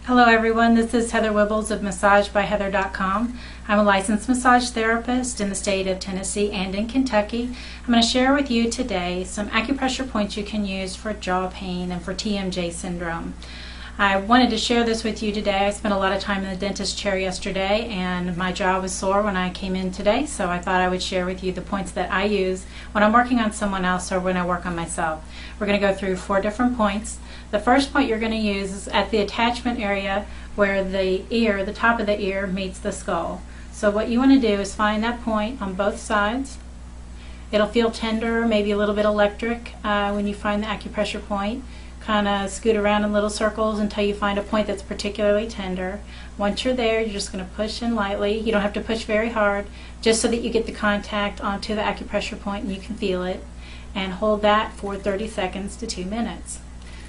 Hello everyone, this is Heather Wibbles of MassageByHeather.com. I'm a licensed massage therapist in the state of Tennessee and in Kentucky. I'm going to share with you today some acupressure points you can use for jaw pain and for TMJ syndrome. I wanted to share this with you today. I spent a lot of time in the dentist chair yesterday and my jaw was sore when I came in today, so I thought I would share with you the points that I use when I'm working on someone else or when I work on myself. We're going to go through 4 different points. The first point you're going to use is at the attachment area where the ear, the top of the ear, meets the skull. So what you want to do is find that point on both sides. It'll feel tender, maybe a little bit electric when you find the acupressure point. Kind of scoot around in little circles until you find a point that's particularly tender. Once you're there, you're just going to push in lightly. You don't have to push very hard, just so that you get the contact onto the acupressure point and you can feel it. And hold that for 30 seconds to 2 minutes.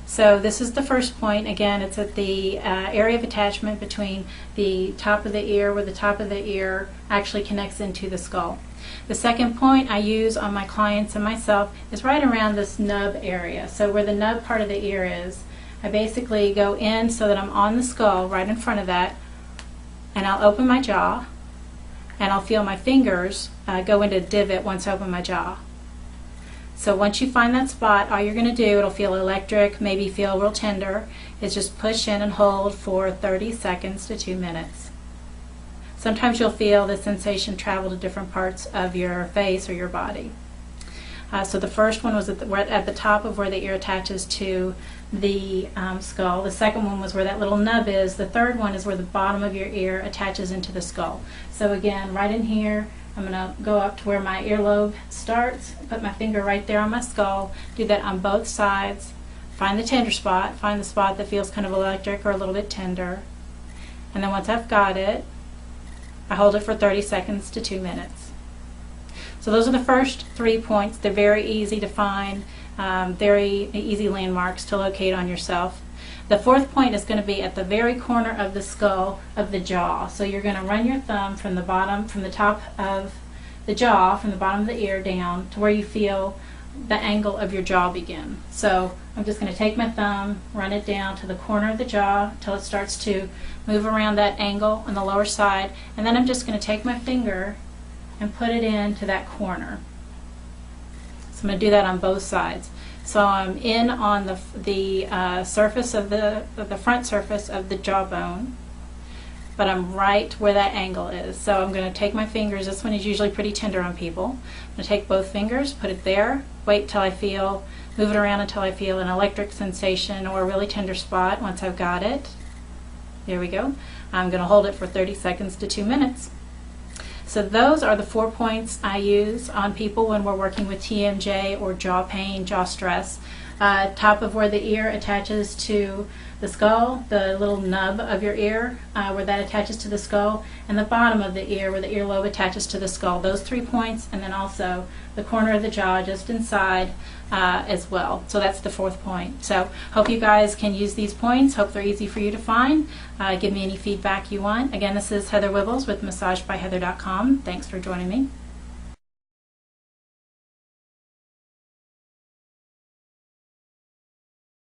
So this is the first point. Again, it's at the area of attachment between the top of the ear, where the top of the ear actually connects into the skull. The second point I use on my clients and myself is right around this nub area. So where the nub part of the ear is, I basically go in so that I'm on the skull right in front of that, and I'll open my jaw and I'll feel my fingers go into a divot once I open my jaw. So once you find that spot, all you're going to do, it'll feel electric, maybe feel real tender, is just push in and hold for 30 seconds to 2 minutes. Sometimes you'll feel the sensation travel to different parts of your face or your body. So the first one was at the top of where the ear attaches to the skull. The second one was where that little nub is. The third one is where the bottom of your ear attaches into the skull. So again, right in here, I'm going to go up to where my earlobe starts, put my finger right there on my skull, do that on both sides, find the tender spot, find the spot that feels kind of electric or a little bit tender, and then once I've got it, I hold it for 30 seconds to 2 minutes. So those are the first 3 points. They're very easy to find, very easy landmarks to locate on yourself. The fourth point is going to be at the very corner of the skull of the jaw. So you're going to run your thumb from the bottom, from the top of the jaw, from the bottom of the ear down to where you feel the angle of your jaw begin. So I'm just going to take my thumb, run it down to the corner of the jaw until it starts to move around that angle on the lower side, and then I'm just going to take my finger and put it into that corner. So I'm going to do that on both sides. So I'm in on the surface of the front surface of the jawbone, but I'm right where that angle is. So I'm going to take my fingers. This one is usually pretty tender on people. I'm going to take both fingers, put it there, wait till I feel, move it around until I feel an electric sensation or a really tender spot. Once I've got it, there we go. I'm going to hold it for 30 seconds to 2 minutes. So those are the 4 points I use on people when we're working with TMJ or jaw pain, jaw stress. Top of where the ear attaches to the skull, the little nub of your ear where that attaches to the skull, and the bottom of the ear where the earlobe attaches to the skull. Those 3 points, and then also the corner of the jaw just inside as well. So that's the 4th point. So hope you guys can use these points. Hope they're easy for you to find. Give me any feedback you want. Again, this is Heather Wibbles with MassageByHeather.com. Thanks for joining me.